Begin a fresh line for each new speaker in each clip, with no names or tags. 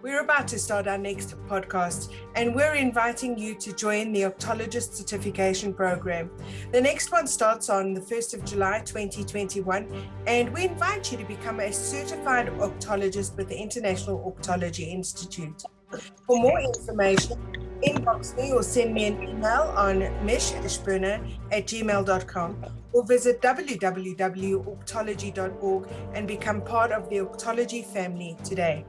We're about to start our next podcast, and we're inviting you to join the Optologist Certification Program. The next one starts on the 1st of July 2021, and we invite you to become a certified Optologist with the International Optology Institute. For more information, inbox me or send me an email on Ashburner@gmail.com or visit www.optology.org and become part of the Optology family today.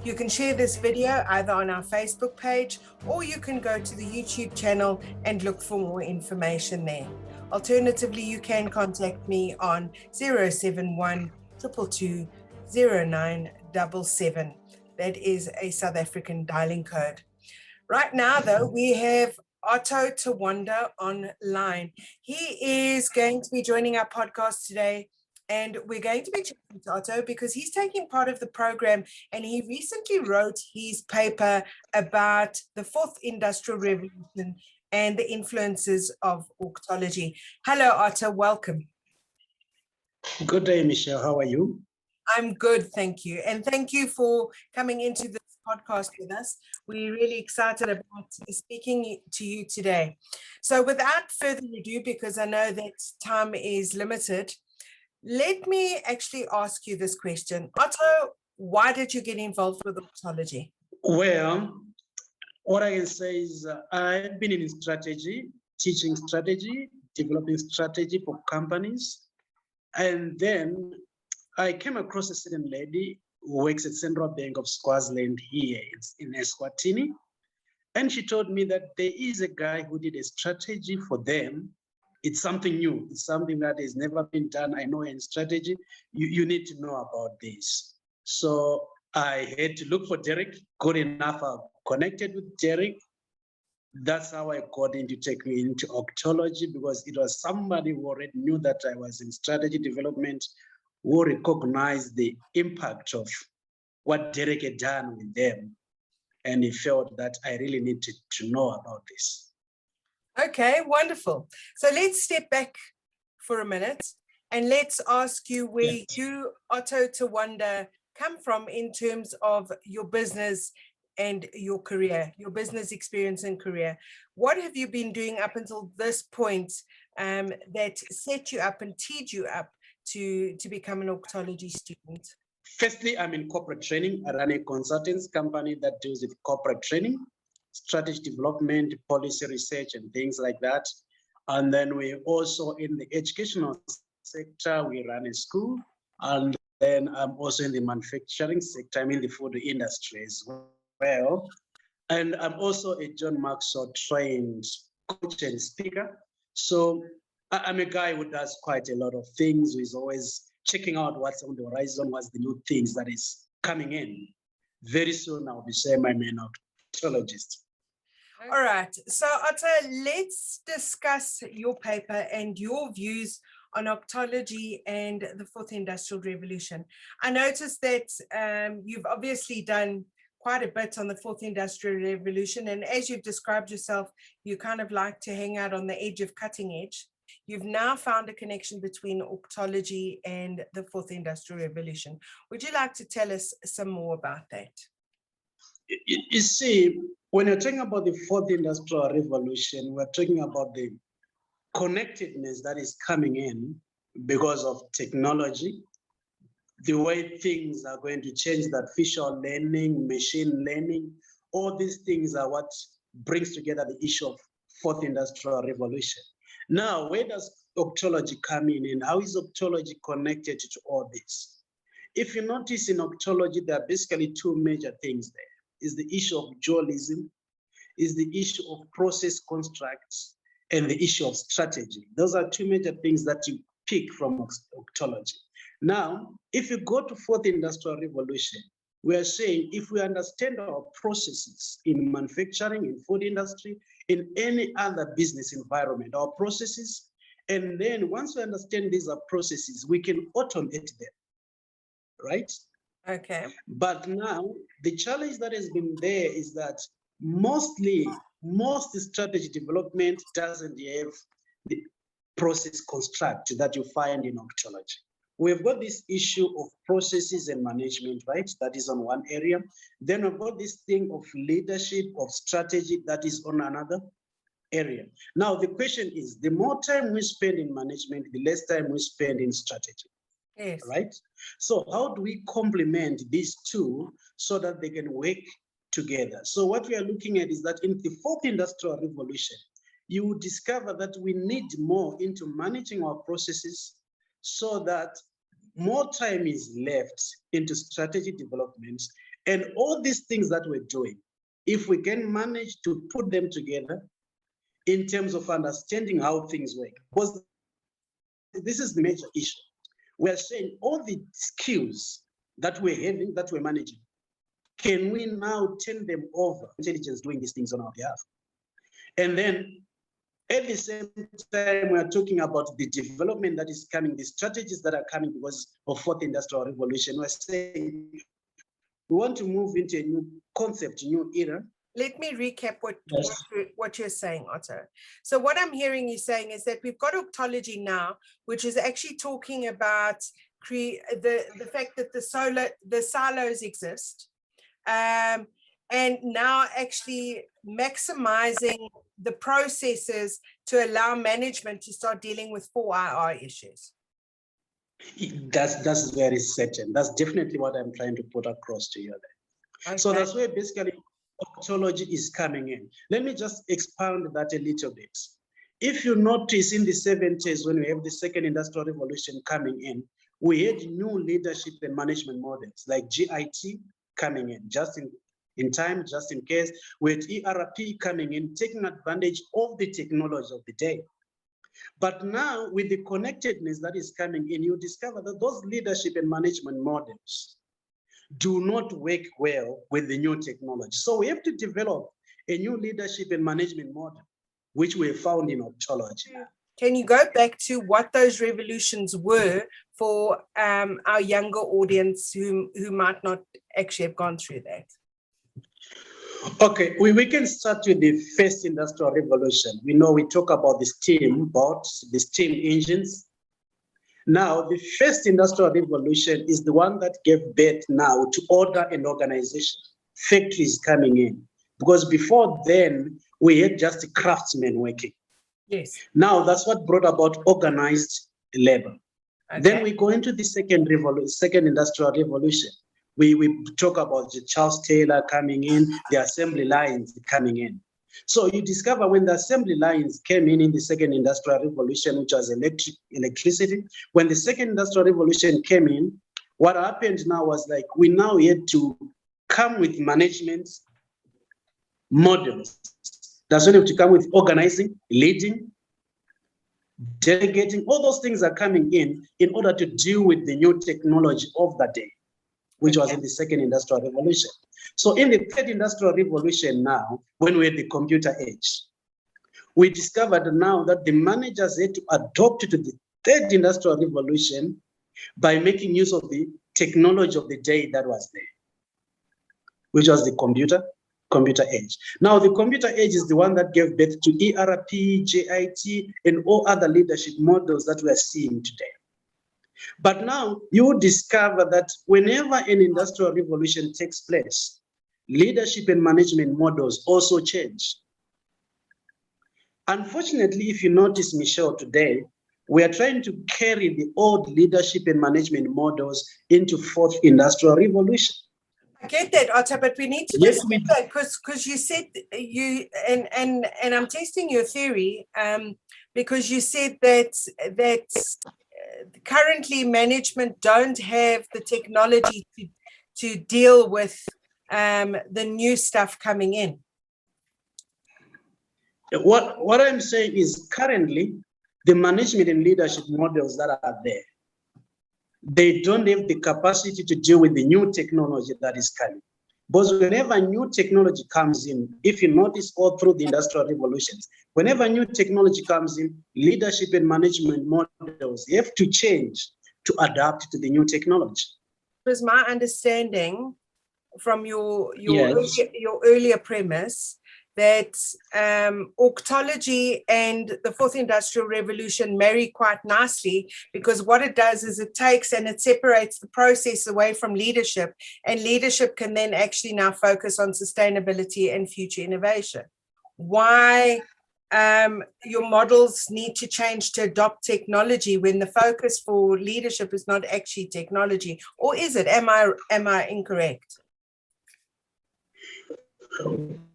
You can share this video either on our Facebook page or you can go to the YouTube channel and look for more information there. Alternatively, you can contact me on 071 222 0977. That is a South African dialing code. Right now, though, we have Otto Tawanda online. He is going to be joining our podcast today, and we're going to be chatting to Otto because he's taking part of the program, and he recently wrote his paper about the fourth industrial revolution and the influences of Orgtology. Hello, Otto, welcome.
Good day, Michelle. How are you?
I'm good, thank you. And thank you for coming into this podcast with us. We're really excited about speaking to you today. So without further ado, because I know that time is limited, let me actually ask you this question. Otto, why did you get involved with Optology?
Well, what I can say is I've been in strategy, teaching strategy, developing strategy for companies. And then I came across a certain lady who works at Central Bank of Swaziland here in Eswatini. And she told me that there is a guy who did a strategy for them. It's something new. It's something that has never been done. I know in strategy, you need to know about this. So I had to look for Derek. Good enough, I connected with Derek. That's how I got him to take me into Optology, because it was somebody who already knew that I was in strategy development, who recognized the impact of what Derek had done with them. And he felt that I really needed to know about this.
Okay, wonderful. So let's step back for a minute and let's ask you where you, Otto Tawanda, come from in terms of your business and your career, your business experience and career. What have you been doing up until this point that set you up and teed you up to become an Optology student?
Firstly, I'm in corporate training. I run a consultants company that deals with corporate training, strategy development, policy research, and things like that. And then we're also in the educational sector. We run a school. And then I'm also in the manufacturing sector. I'm in the food industry as well. And I'm also a John Maxwell trained coach and speaker. So I'm a guy who does quite a lot of things, who is always checking out what's on the horizon, what's the new things that is coming in. Very soon I'll be saying I'm an Optologist.
All right, so Otto, let's discuss your paper and your views on Optology and the fourth industrial revolution. I noticed that you've obviously done quite a bit on the fourth industrial revolution, and as you've described yourself, you kind of like to hang out on the edge of cutting edge. You've now found a connection between Optology and the fourth industrial revolution. Would you like to tell us some more about that?
You see, when you're talking about the fourth industrial revolution, we're talking about the connectedness that is coming in because of technology, the way things are going to change, that artificial learning, machine learning, all these things are what brings together the issue of fourth industrial revolution. Now, where does Optology come in, and how is Optology connected to all this? If you notice in Optology, there are basically two major things there. Is the issue of dualism, is the issue of process constructs, and the issue of strategy. Those are two major things that you pick from Optology. Now, if you go to fourth industrial revolution, we are saying if we understand our processes in manufacturing, in food industry, in any other business environment, our processes, and then once we understand these are processes, we can automate them, right?
Okay.
But now the challenge that has been there is that most strategy development doesn't have the process construct that you find in Optology. we've got this issue of processes and management, right? That is on one area. Then we've got this thing of leadership, of strategy, that is on another area. Now, the question is, the more time we spend in management, the less time we spend in strategy.
Yes.
Right? So how do we complement these two so that they can work together? So what we are looking at is that in the fourth industrial revolution, you will discover that we need more into managing our processes so that more time is left into strategy development. And all these things that we're doing, if we can manage to put them together in terms of understanding how things work, because this is the major issue. We're saying all the skills that we're having, that we're managing, can we now turn them over intelligence doing these things on our behalf? And then at the same time, we're talking about the development that is coming, the strategies that are coming because of fourth industrial revolution. We're saying we want to move into a new concept, new era.
Let me recap
Yes.
what you're saying, Otto. So what I'm hearing you saying is that we've got Optology now, which is actually talking about the fact that the silos exist, and now actually maximizing the processes to allow management to start dealing with 4IR issues.
That's very certain. That's definitely what I'm trying to put across to you there. Okay. So that's where basically Ontology is coming in. Let me just expand that a little bit. If you notice in the 70s, when we have the second industrial revolution coming in, we had new leadership and management models like GIT coming in, just in time, just in case. We had ERP coming in, taking advantage of the technology of the day. But now with the connectedness that is coming in, you discover that those leadership and management models do not work well with the new technology. So we have to develop a new leadership and management model, which we have found in Optology.
Can you go back to what those revolutions were for our younger audience who might not actually have gone through that?
Okay, we can start with the first industrial revolution. We know we talk about the steam boats, the steam engines. Now, the first industrial revolution is the one that gave birth now to order and organization, factories coming in. Because before then, we had just craftsmen working.
Yes.
Now, that's what brought about organized labor. Okay. Then we go into the second industrial revolution. We talk about the Charles Taylor coming in, the assembly lines coming in. So you discover when the assembly lines came in the second industrial revolution, which was electricity, when the second industrial revolution came in, what happened now was like we now had to come with management models. That's when you have to come with organizing, leading, delegating. All those things are coming in order to deal with the new technology of the day, which was in the second industrial revolution. So in the third industrial revolution now, when we're at the computer age, we discovered now that the managers had to adopt to the third industrial revolution by making use of the technology of the day that was there, which was the computer age. Now the computer age is the one that gave birth to ERP, JIT, and all other leadership models that we are seeing today. But now you discover that whenever an industrial revolution takes place, leadership and management models also change. Unfortunately, if you notice, Michelle, today, we are trying to carry the old leadership and management models into fourth industrial revolution.
I get that, Otto, but we need to just because you said and I'm testing your theory because you said that currently management don't have the technology to deal with the new stuff coming in.
What I'm saying is currently the management and leadership models that are there, they don't have the capacity to deal with the new technology that is coming. Because whenever new technology comes in, if you notice all through the industrial revolutions, whenever new technology comes in, leadership and management models have to change to adapt to the new technology.
It was my understanding from your earlier premise that Orgtology and the fourth industrial revolution marry quite nicely, because what it does is it takes and it separates the process away from leadership, and leadership can then actually now focus on sustainability and future innovation. Why your models need to change to adopt technology when the focus for leadership is not actually technology? Or is it? Am I incorrect?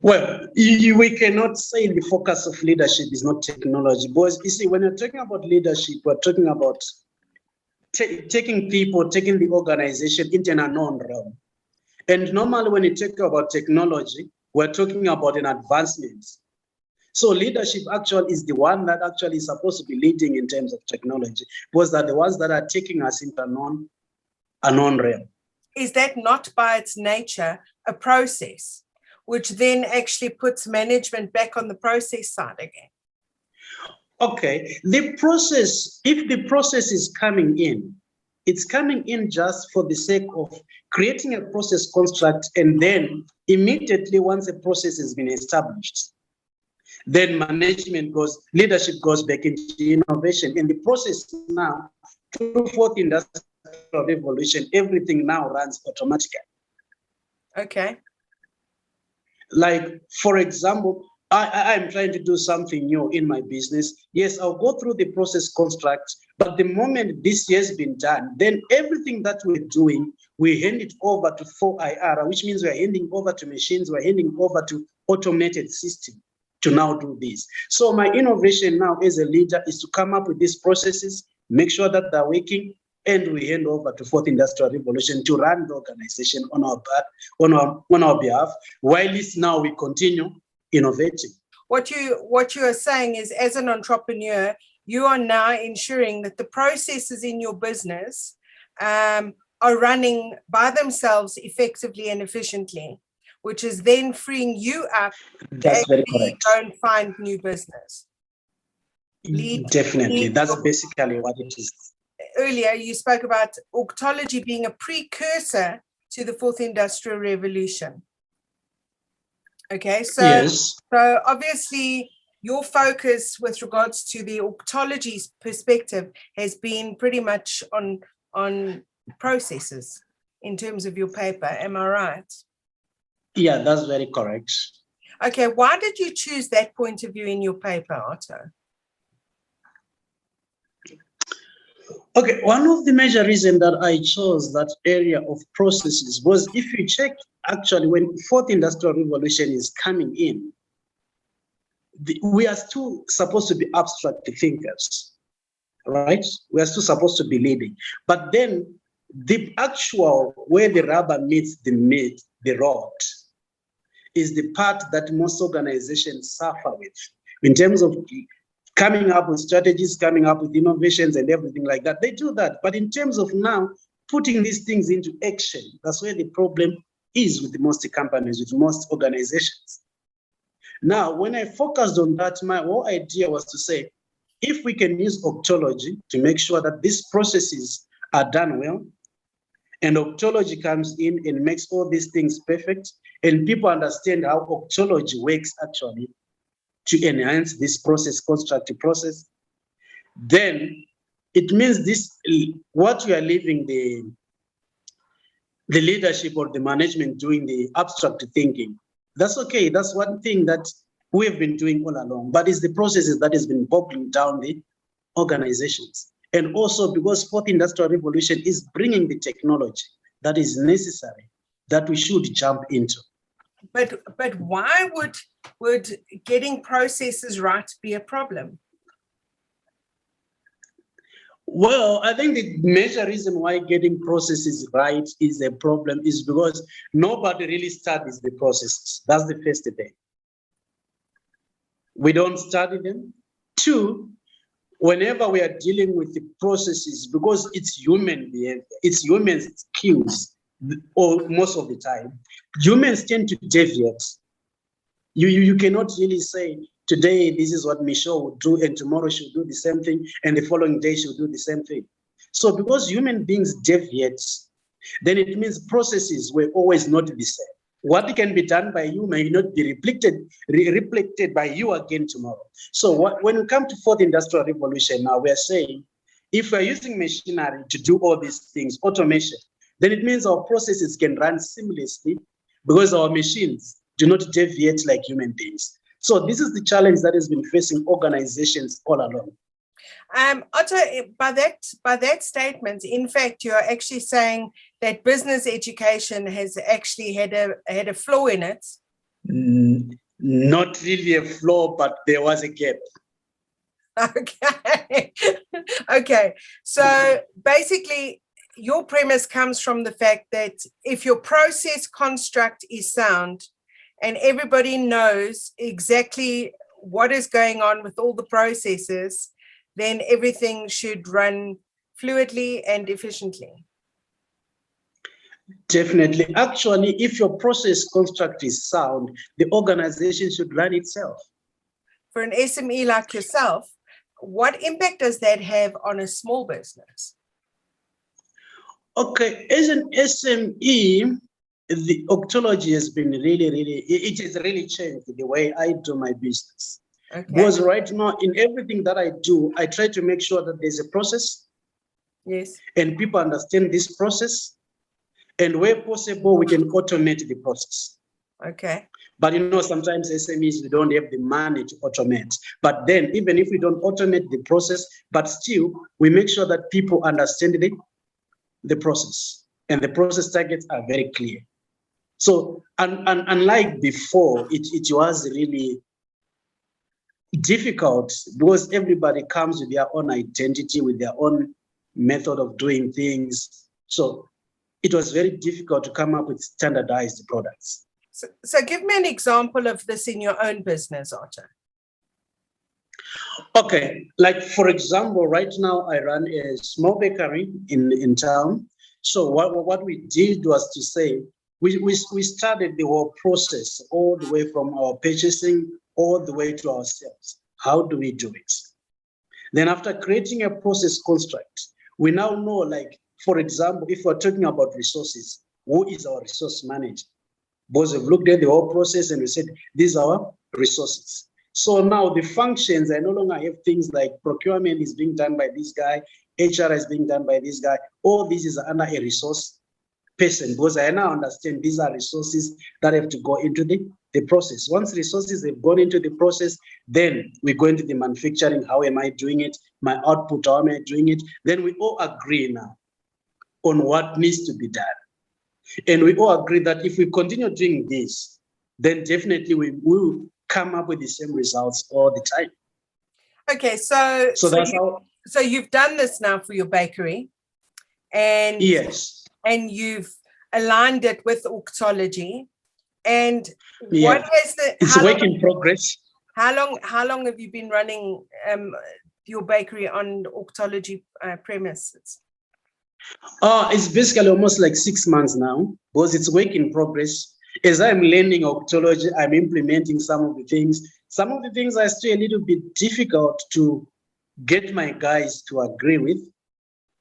Well, we cannot say the focus of leadership is not technology, because you see, when you're talking about leadership, we're talking about taking people, taking the organization into an unknown realm. And normally when you talk about technology, we're talking about an advancement. So leadership actually is the one that actually is supposed to be leading in terms of technology, because they're the ones that are taking us into an unknown realm.
Is that not by its nature a process, which then actually puts management back on the process side again?
Okay, the process, if the process is coming in, it's coming in just for the sake of creating a process construct, and then immediately once a process has been established, then leadership goes back into innovation. In the process now, through fourth industrial revolution, everything now runs automatically.
Okay.
Like, for example, I'm trying to do something new in my business. Yes, I'll go through the process construct, but the moment this has been done, then everything that we're doing, we hand it over to 4IR, which means we're handing over to machines, we're handing over to automated system to now do this. So my innovation now as a leader is to come up with these processes, make sure that they're working, and we hand over to fourth industrial revolution to run the organization on our behalf, while it's now we continue innovating.
What you are saying is, as an entrepreneur, you are now ensuring that the processes in your business are running by themselves effectively and efficiently, which is then freeing you up to actually go and find new business.
Definitely, that's basically what it is.
Earlier, you spoke about Orgtology being a precursor to the fourth industrial revolution. Okay, so,
yes.
So obviously your focus with regards to the Optology's perspective has been pretty much on processes in terms of your paper. Am I right?
Yeah, that's very correct.
Okay, why did you choose that point of view in your paper, Otto?
Okay, one of the major reasons that I chose that area of processes was, if you check, actually, when fourth industrial revolution is coming in, we are still supposed to be abstract thinkers, right? We are still supposed to be leading. But then the actual, where the rubber meets the road, is the part that most organizations suffer with in terms of coming up with strategies, coming up with innovations and everything like that. They do that. But in terms of now putting these things into action, that's where the problem is with most companies, with most organizations. Now, when I focused on that, my whole idea was to say, if we can use Optology to make sure that these processes are done well, and Optology comes in and makes all these things perfect, and people understand how Optology works actually to enhance this process, constructive process, then it means this, what you are leaving the leadership or the management doing the abstract thinking, that's okay. That's one thing that we have been doing all along, but it's the processes that has been boggling down the organizations. And also because fourth industrial revolution is bringing the technology that is necessary, that we should jump into.
But why would getting processes right be a problem?
Well, I think the major reason why getting processes right is a problem is because nobody really studies the processes. That's the first thing. We don't study them. Two, whenever we are dealing with the processes, because it's human behavior, it's human skills, or most of the time, humans tend to deviate. You cannot really say, today this is what Michelle would do, and tomorrow she'll do the same thing, and the following day she'll do the same thing. So because human beings deviate, then it means processes were always not the same. What can be done by you may not be reflected by you again tomorrow. So when we come to fourth industrial revolution, now we are saying, if we're using machinery to do all these things, automation, then it means our processes can run seamlessly because our machines do not deviate like human beings. So this is the challenge that has been facing organizations all along.
Otto, by that statement, in fact, you're actually saying that business education has actually had a flaw in it.
Not really a flaw, but there was a gap.
Okay. Okay. So basically, your premise comes from the fact that if your process construct is sound and everybody knows exactly what is going on with all the processes, then everything should run fluidly and efficiently.
Definitely. Actually, if your process construct is sound, the organization should run itself.
For an SME like yourself, what impact does that have on a small business?
Okay, as an SME, the Optology has been it has really changed the way I do my business. Okay. Because right now, in everything that I do, I try to make sure that there's a process.
Yes.
And people understand this process. And where possible, we can automate the process.
Okay.
But sometimes SMEs, we don't have the money to automate. But then, even if we don't automate the process, but still, we make sure that people understand the process. And the process targets are very clear. So, unlike before, it was really difficult because everybody comes with their own identity, with their own method of doing things. So it was very difficult to come up with standardized products.
So give me an example of this in your own business, Otto.
Okay, like for example, right now I run a small bakery in town. So what we did was to say, we started the whole process all the way from our purchasing all the way to our sales. How do we do it? Then after creating a process construct, we now know, like, for example, if we're talking about resources, who is our resource manager? Because we've looked at the whole process and we said, these are our resources. So now the functions, I no longer have things like procurement is being done by this guy, HR is being done by this guy. All this is under a resource person, because I now understand these are resources that have to go into the process. Once resources have gone into the process, then we go into the manufacturing. How am I doing it? My output, how am I doing it? Then we all agree now on what needs to be done. And we all agree that if we continue doing this, then definitely we will come up with the same results all the time.
Okay, so you've done this now for your bakery, and
yes,
and you've aligned it with Orgtology. And
yeah.
What is
it's work in progress.
How long have you been running your bakery on Orgtology premises?
It's basically almost like 6 months now, because it's work in progress. As I'm learning Optology, I'm implementing some of the things. Some of the things are still a little bit difficult to get my guys to agree with.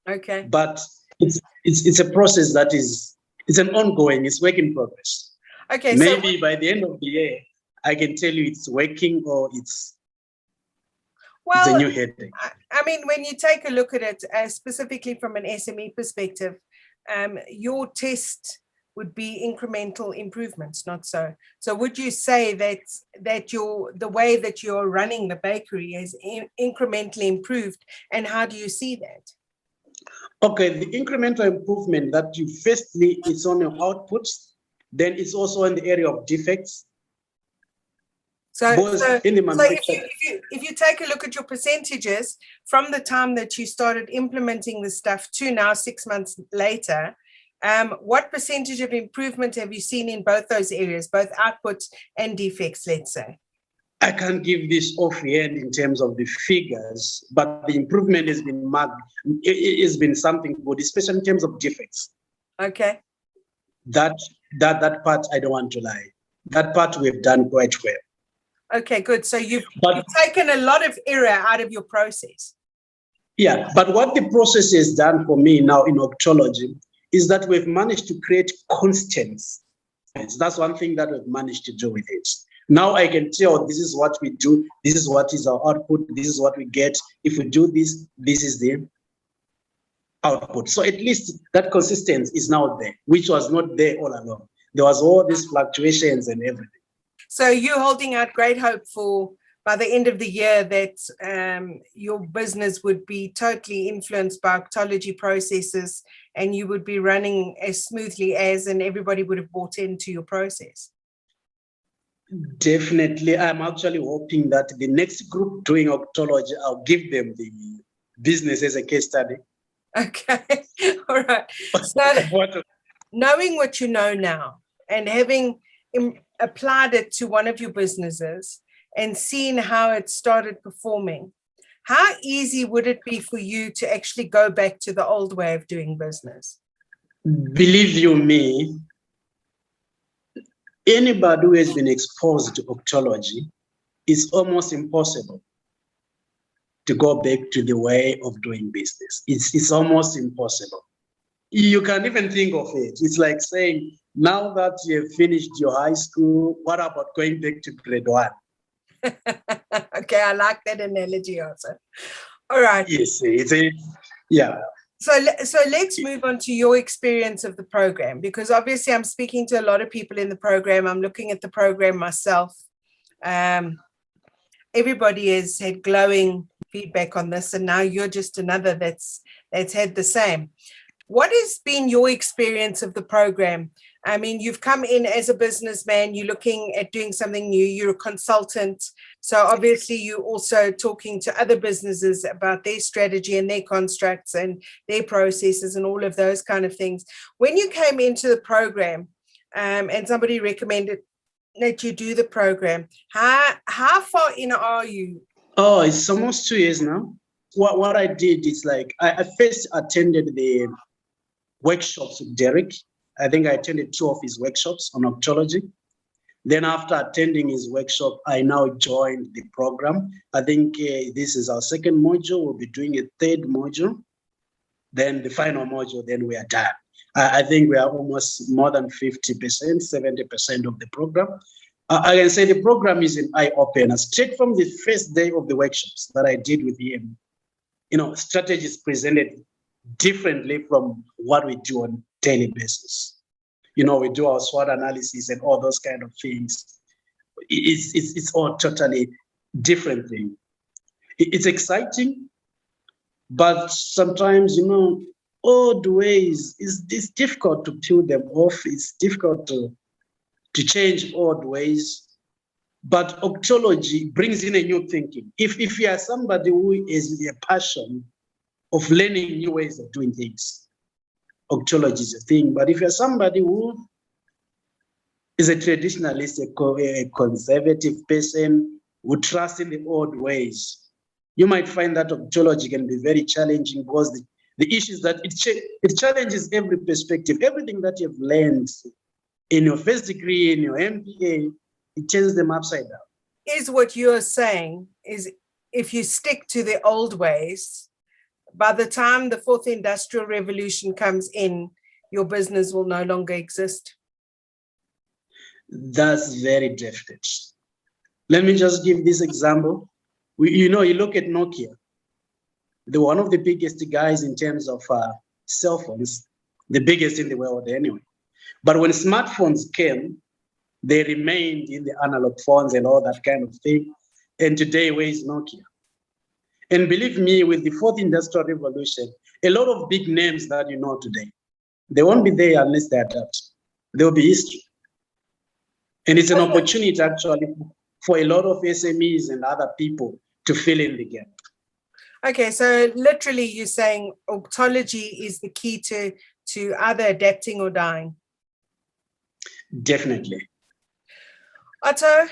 Okay.
But it's a process that it's an ongoing, it's work in progress.
Okay.
Maybe by the end of the year, I can tell you it's working or it's a new headache.
I mean, when you take a look at it, specifically from an SME perspective, your test would be incremental improvements, not so. So would you say that the way that you're running the bakery is incrementally improved, and how do you see that?
Okay, the incremental improvement that you firstly, it's on your outputs, then it's also in the area of defects.
So if you take a look at your percentages from the time that you started implementing the stuff to now 6 months later, what percentage of improvement have you seen in both those areas, both outputs and defects, let's say?
I can't give this offhand in terms of the figures, but the improvement has been marked. It has been something good, especially in terms of defects.
Okay.
That part, I don't want to lie. That part we've done quite well.
Okay, good. So you've taken a lot of error out of your process.
Yeah, but what the process has done for me now in Optology is that we've managed to create constants That's one thing that we've managed to do with it. Now I can tell this is what we do, this is what is our output, this is what we get. If we do this, this is the output. So at least that consistency is now there, which was not there all along. There was all these fluctuations and everything.
So you're holding out great hope for by the end of the year that your business would be totally influenced by Optology processes and you would be running as smoothly as, and everybody would have bought into your process.
Definitely. I'm actually hoping that the next group doing Optology, I'll give them the business as a case study.
Okay. All right. So knowing what you know now and having applied it to one of your businesses and seeing how it started performing, how easy would it be for you to actually go back to the old way of doing business?
Believe you me, anybody who has been exposed to Optology, it's almost impossible to go back to the way of doing business. It's almost impossible. You can't even think of it. It's like saying, now that you've finished your high school, what about going back to grade 1?
Okay, I like that analogy also. All right.
Yes, yeah.
So let's move on to your experience of the program, because obviously I'm speaking to a lot of people in the program. I'm looking at the program myself. Everybody has had glowing feedback on this, and now you're just another that's had the same. What has been your experience of the program? I mean, you've come in as a businessman, you're looking at doing something new, you're a consultant. So obviously you're also talking to other businesses about their strategy and their constructs and their processes and all of those kind of things. When you came into the program and somebody recommended that you do the program, how far in are you?
Oh, it's almost 2 years now. What I did is like, I first attended the workshops with Derek. I think I attended 2 of his workshops on Optology. Then after attending his workshop, I now joined the program. I think this is our second module. We'll be doing a third module. Then the final module, then we are done. I think we are almost more than 50%, 70% of the program. I can say the program is an eye-opener. Straight from the first day of the workshops that I did with him, strategies presented differently from what we do on daily basis. We do our SWOT analysis and all those kind of things. It's all totally different thing. It's exciting, but sometimes, old ways, it's difficult to peel them off. It's difficult to change old ways. But Optology brings in a new thinking. If you are somebody who is a passion of learning new ways of doing things, Orgtology is a thing. But if you're somebody who is a traditionalist, a conservative person who trusts in the old ways, you might find that Orgtology can be very challenging, because the issue is that it challenges every perspective. Everything that you've learned in your first degree, in your MBA, it turns them upside down.
Is what you're saying is, if you stick to the old ways, by the time the 4th industrial revolution comes in, your business will no longer exist?
That's very definite. Let me just give this example. You look at Nokia. They're one of the biggest guys in terms of cell phones, the biggest in the world anyway. But when smartphones came, they remained in the analog phones and all that kind of thing. And today, where is Nokia? And believe me, with the 4th industrial revolution, a lot of big names that you know today, they won't be there unless they adapt. There will be history. And it's an opportunity actually for a lot of SMEs and other people to fill in the gap.
Okay, so literally you're saying Optology is the key to either adapting or dying.
Definitely.
Otto,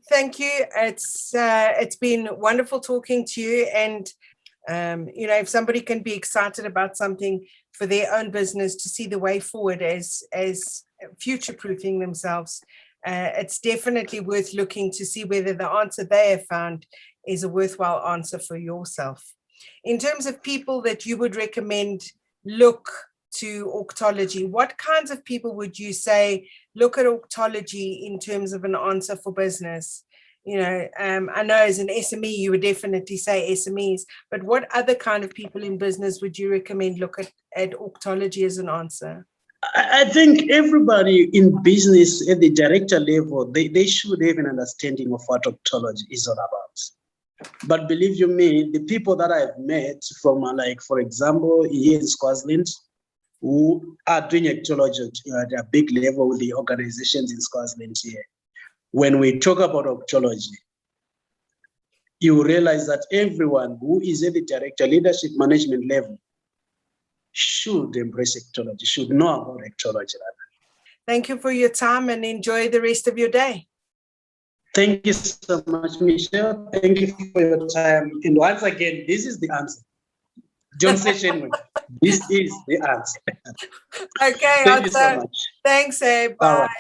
thank you. It's been wonderful talking to you. And if somebody can be excited about something for their own business, to see the way forward as future-proofing themselves, it's definitely worth looking to see whether the answer they have found is a worthwhile answer for yourself. In terms of people that you would recommend look to Orgtology, what kinds of people would you say look at Orgtology in terms of an answer for business? You know, I know as an SME, you would definitely say SMEs, but what other kind of people in business would you recommend look at Orgtology as an answer?
I think everybody in business at the director level, they should have an understanding of what Optology is all about. But believe you me, the people that I've met from, like, for example, here in Swaziland, who are doing Optology at a big level with the organizations in Swaziland here, when we talk about Optology, you realize that everyone who is at the director, leadership, management level should embrace Optology, should know about Optology.
Thank you for your time and enjoy the rest of your day.
Thank you so much, Michelle. Thank you for your time. And once again, this is the answer. Don't say shame. This is the answer.
Okay,
Thank you so much.
Thanks, Bye.
All right.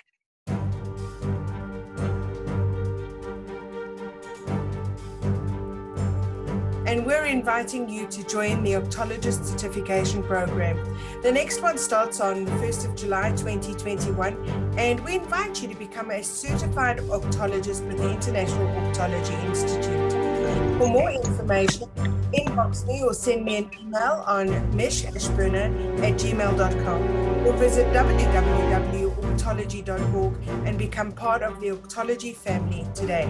And we're inviting you to join the Optologist Certification Program. The next one starts on the 1st of July 2021, and we invite you to become a certified Optologist with the International Optology Institute. For more information, inbox me or send me an email on mishashburner@gmail.com or visit www.optology.org and become part of the Optology family today.